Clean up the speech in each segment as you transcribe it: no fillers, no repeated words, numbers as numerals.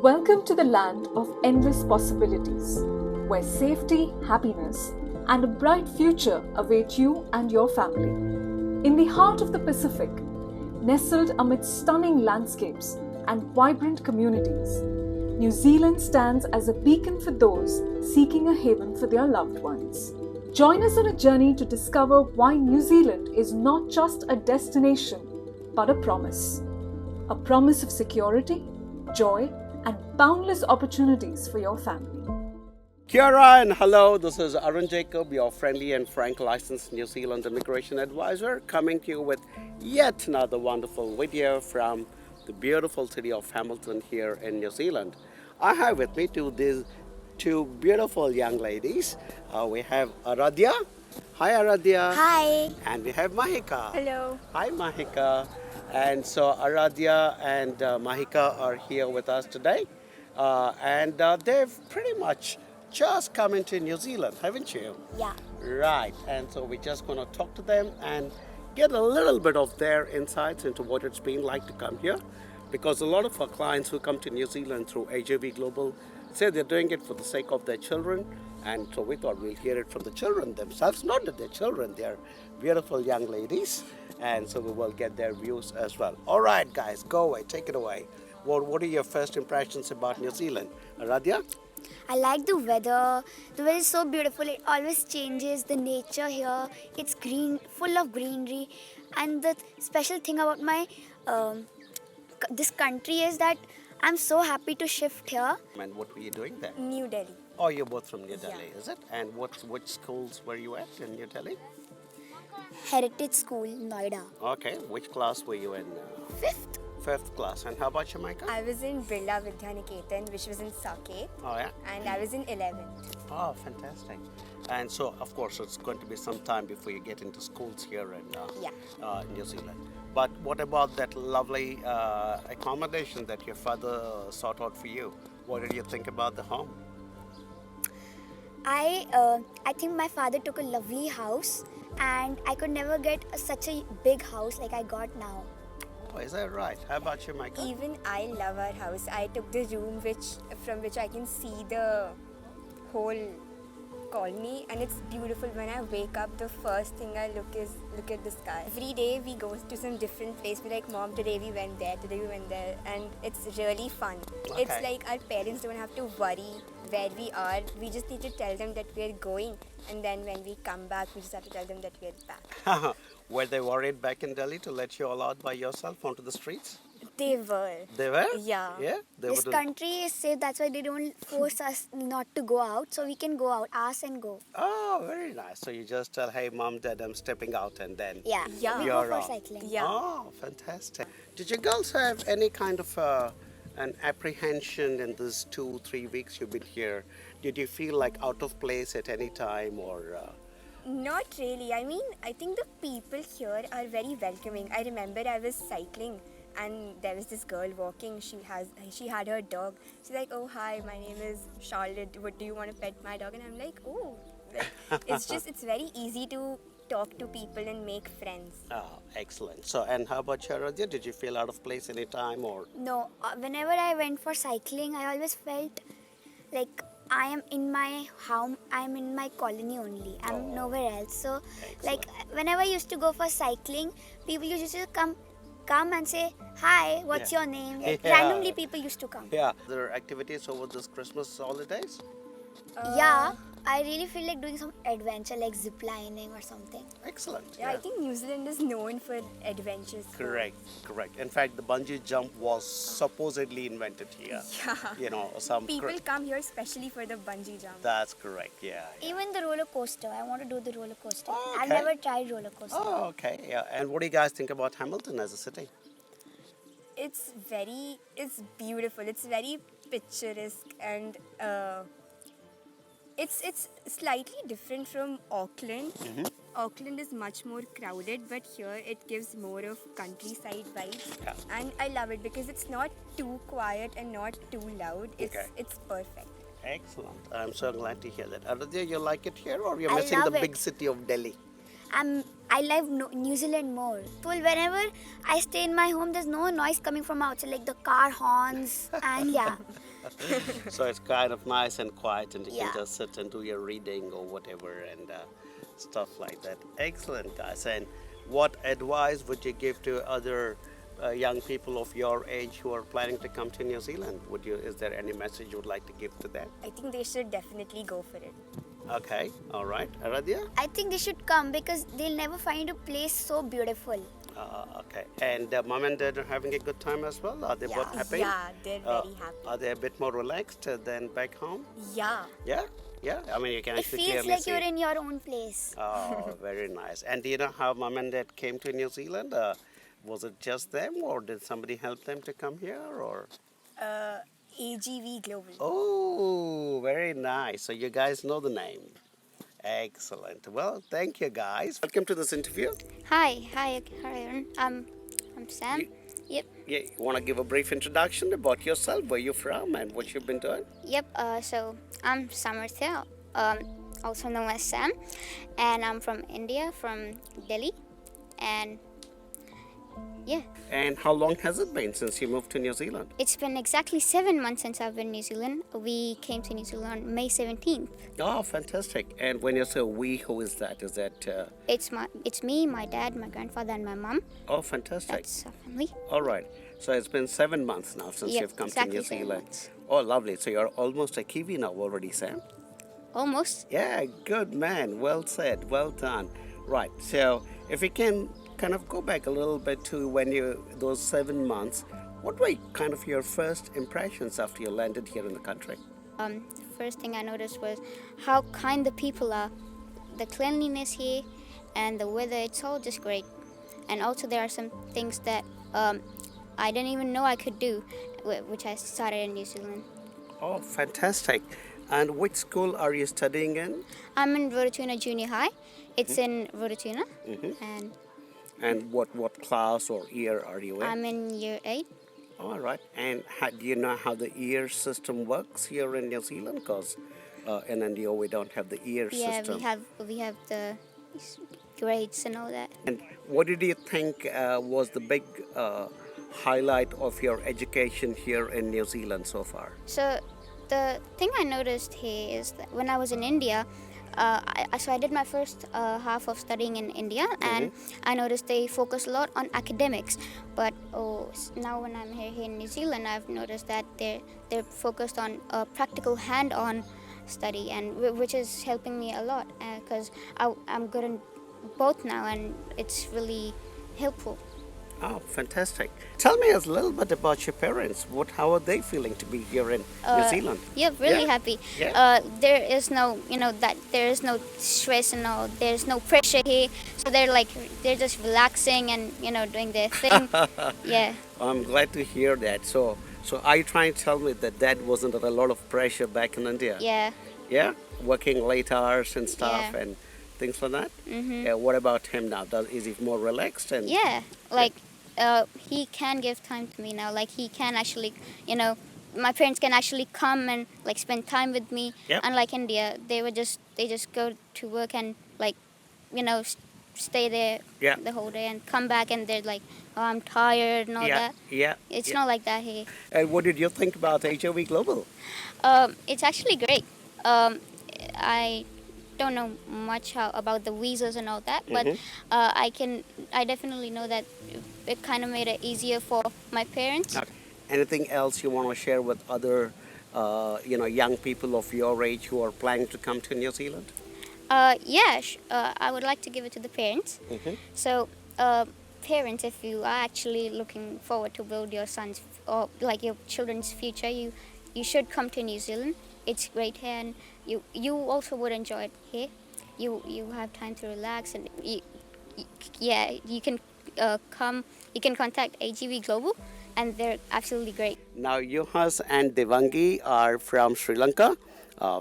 Welcome to the land of endless possibilities, where safety, happiness, and a bright future await you and your family. In the heart of the Pacific, nestled amidst stunning landscapes and vibrant communities, New Zealand stands as a beacon for those seeking a haven for their loved ones. Join us on a journey to discover why New Zealand is not just a destination, but a promise. A promise of security, joy, and boundless opportunities for your family. Kia ora and hello, this is Arun Jacob, your friendly and frank licensed New Zealand immigration advisor, coming to you with yet another wonderful video from the beautiful city of Hamilton here in New Zealand. I have with me these two beautiful young ladies. We have Aradhya. Hi Aradhya. Hi. And we have Mahika. Hello. Hi Mahika. And so Aradhya and Mahika are here with us today. And they've pretty much just come into New Zealand, haven't you? Yeah. Right. And so we're just going to talk to them and get a little bit of their insights into what it's been like to come here. Because a lot of our clients who come to New Zealand through AJV Global say they're doing it for the sake of their children. And so we thought we'll hear it from the children themselves. Not that they're children, they're beautiful young ladies. And so we will get their views as well. All right, guys, go away, take it away. What are your first impressions about New Zealand? Aradhya? I like the weather. The weather is so beautiful. It always changes. The nature here, it's green, full of greenery. And the special thing about my this country is that I'm so happy to shift here. And what were you doing there? New Delhi. Oh, you're both from New Delhi, is it? And which schools were you at in New Delhi? Heritage School, Noida. Okay, which class were you in? Fifth. Fifth class. And how about you, Micah? I was in Birla Vidyaniketan, which was in Saket, Oh, yeah? and I was in 11th. Oh, fantastic. And so, of course, it's going to be some time before you get into schools here in New Zealand. But what about that lovely accommodation that your father sought out for you? What did you think about the home? I think my father took a lovely house, and I could never get such a big house like I got now. Oh, is that right? How about you, Micah? Even I love our house. I took the room from which I can see the whole colony, and it's beautiful. When I wake up, the first thing I look at the sky. Every day we go to some different place. We're like, Mom, today we went there, and it's really fun. Okay. It's like our parents don't have to worry where we are. We just need to tell them that we're going, and then when we come back, we just have to tell them that we're back. Were they worried back in Delhi to let you all out by yourself onto the streets? They were. They were? Yeah. Yeah? This country is safe, that's why they don't force us not to go out, so we can go out, ask and go. Oh, very nice. So you just tell, hey, Mom, Dad, I'm stepping out, and then Yeah, Yeah. we You're go for on. cycling. Yeah. Oh, fantastic. Did you girls have any kind of an apprehension in these 2-3 weeks you've been here? Did you feel like out of place at any time or... Not really. I mean, I think the people here are very welcoming. I remember I was cycling and there was this girl walking. She had her dog. She's like, "Oh, hi, my name is Charlotte. What do you want to pet my dog?" And I'm like, "Oh." Like, it's very easy to talk to people and make friends. Oh, excellent. So, and how about you, Aradhya? Did you feel out of place any time or... No, whenever I went for cycling, I always felt like I am in my home, I'm in my colony only. I'm nowhere else. So, like, whenever I used to go for cycling, people used to come and say, "Hi, what's your name?" Like, Yeah. randomly people used to come. Yeah. There are activities over this Christmas holidays? Yeah, I really feel like doing some adventure, like zip lining or something. Excellent. Yeah, I think New Zealand is known for adventures. Correct. In fact, the bungee jump was supposedly invented here. Yeah. You know, some... People come here especially for the bungee jump. That's correct, yeah. Even the roller coaster, I want to do the roller coaster. Oh, I've okay. never tried roller coaster. Oh, okay, yeah. And what do you guys think about Hamilton as a city? It's beautiful. It's very picturesque, and it's slightly different from Auckland. Auckland is much more crowded, but here it gives more of countryside vibes. Yeah. And I love it because it's not too quiet and not too loud. It's perfect. Excellent. I'm so glad to hear that. Aradhya, you like it here or you're I missing the love big it. city of Delhi? I love New Zealand more. So whenever I stay in my home, there's no noise coming from outside, like the car horns and yeah. So it's kind of nice and quiet, and you Yeah. can just sit and do your reading or whatever and stuff like that. Excellent, guys. And what advice would you give to other young people of your age who are planning to come to New Zealand? Is there any message you would like to give to them? I think they should definitely go for it. Okay, all right. Aradhya? I think they should come because they'll never find a place so beautiful. Okay. And mom and dad are having a good time as well? Are they both happy? Yeah, they're very happy. Are they a bit more relaxed than back home? Yeah. Yeah? Yeah? I mean, you can It actually feels clearly like see. you're in your own place. Oh, very nice. And do you know how mom and dad came to New Zealand? Was it just them, or did somebody help them to come here? Or AJV Global. oh, very nice. So you guys know the name. Excellent. Well, thank you, guys. Welcome to this interview. Hi, Arun. I'm Sam. Yep. Yeah, you want to give a brief introduction about yourself, where you're from, and what you've been doing? Yep. So I'm Samarthya, also known as Sam, and I'm from India, from Delhi, and yeah, And how long has it been since you moved to New Zealand? it's been exactly 7 months since I've been in New Zealand. We came to New Zealand on May 17th. Oh, fantastic. And when you say we, who is that? Is that, It's me, my dad, my grandfather, and my mom. oh, fantastic. That's our family. All right. So it's been 7 months now since Yep, you've come exactly to New 7 Zealand. months. Oh, lovely. So you're almost a Kiwi now already, Sam? Almost. Yeah, good man. Well said. Well done. Right. So if we can kind of go back a little bit to those 7 months, what were kind of your first impressions after you landed here in the country? First thing I noticed was how kind the people are, the cleanliness here, and the weather. It's all just great. And also there are some things that I didn't even know I could do, which I started in New Zealand. Oh, fantastic. And which school are you studying in? I'm in Rototuna Junior High. It's in Rototuna, and And what class or year are you in? I'm in year 8. All right. And do you know how the year system works here in New Zealand? Because in India we don't have the year Yeah, system. we have the grades and all that. And what did you think was the big highlight of your education here in New Zealand so far? So the thing I noticed here is that when I was in India, I did my first half of studying in India, and I noticed they focus a lot on academics. But now when I'm here in New Zealand, I've noticed that they're focused on practical hand-on study, and which is helping me a lot because I'm good in both now, and it's really helpful. Oh, fantastic. Tell me a little bit about your parents. How are they feeling to be here in New Zealand? Yeah, really Yeah? happy. Yeah. There is no, there is no stress and all. There's no pressure here. So they're just relaxing and doing their thing. Yeah. I'm glad to hear that. So are you trying to tell me that Dad wasn't under a lot of pressure back in India? Yeah. Yeah? Working late hours and stuff Yeah. and things like that? Mm-hmm. Yeah, what about him now? Is he more relaxed? And Yeah. He can give time to me now. Like he can actually, my parents can actually come and spend time with me. Yep. Unlike India, they just go to work and stay there Yeah. the whole day and come back and they're like, oh, I'm tired and all yeah, that. yeah. It's yeah. not like that here. And what did you think about AJV Global? It's actually great. I don't know much about the visas and all that, but I definitely know that it kind of made it easier for my parents. Okay. Anything else you want to share with other, young people of your age who are planning to come to New Zealand? I would like to give it to the parents. So, parents, if you are actually looking forward to build your son's or your children's future, you should come to New Zealand. It's great here, and you also would enjoy it here. You have time to relax, and you can come. You can contact AJV Global, and they're absolutely great. Now, Yuhas and Devangi are from Sri Lanka.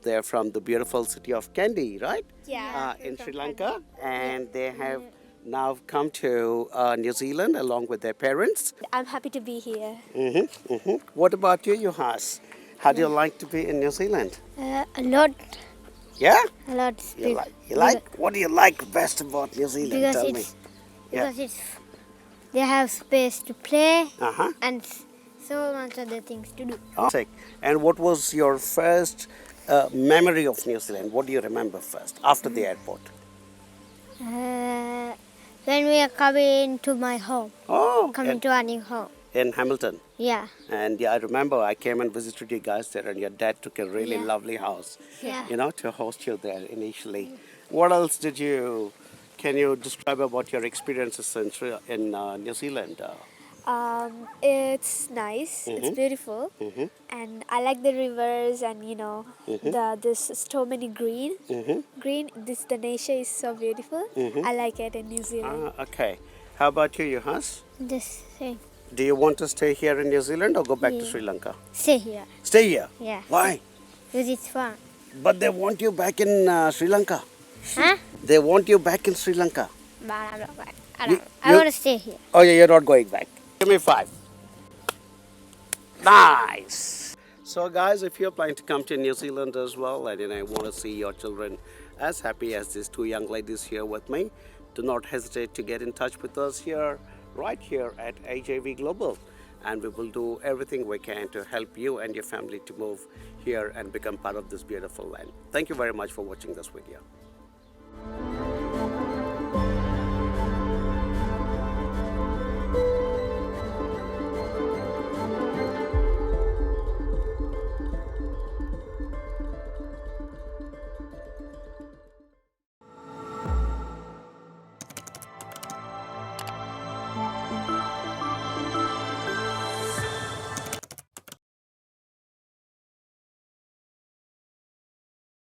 They're from the beautiful city of Kandy, right? Yeah. In Sri Lanka, and they have now come to New Zealand along with their parents. I'm happy to be here. What about you, Yuhas? How do you like to be in New Zealand? A lot. Yeah? A lot. You like? What do you like best about New Zealand? Because Tell me. they have space to play Uh-huh. and So much other things to do. And what was your first memory of New Zealand? What do you remember first after the airport? When we are coming to my home, Oh, coming to our new home. in Hamilton. Yeah. And yeah, I remember I came and visited you guys there, and your dad took a really Yeah. lovely house, Yeah. to host you there initially. What else can you describe about your experiences in New Zealand? It's nice. It's beautiful, and I like the rivers and there's so many green. Green. The nature is so beautiful. I like it in New Zealand. Okay. How about you, Johannes? This thing. Do you want to stay here in New Zealand or go back to Sri Lanka? Stay here. Stay here. Yeah. Why? Because it's fun. But they want you back in Sri Lanka. Huh? They want you back in Sri Lanka. But I'm not going. You- I you- want to stay here. Oh yeah, you're not going back. Give me 5. Nice. So guys, if you're planning to come to New Zealand as well, and you want to see your children as happy as these 2 young ladies here with me, do not hesitate to get in touch with us here, right here at AJV Global. And we will do everything we can to help you and your family to move here and become part of this beautiful land. Thank you very much for watching this video.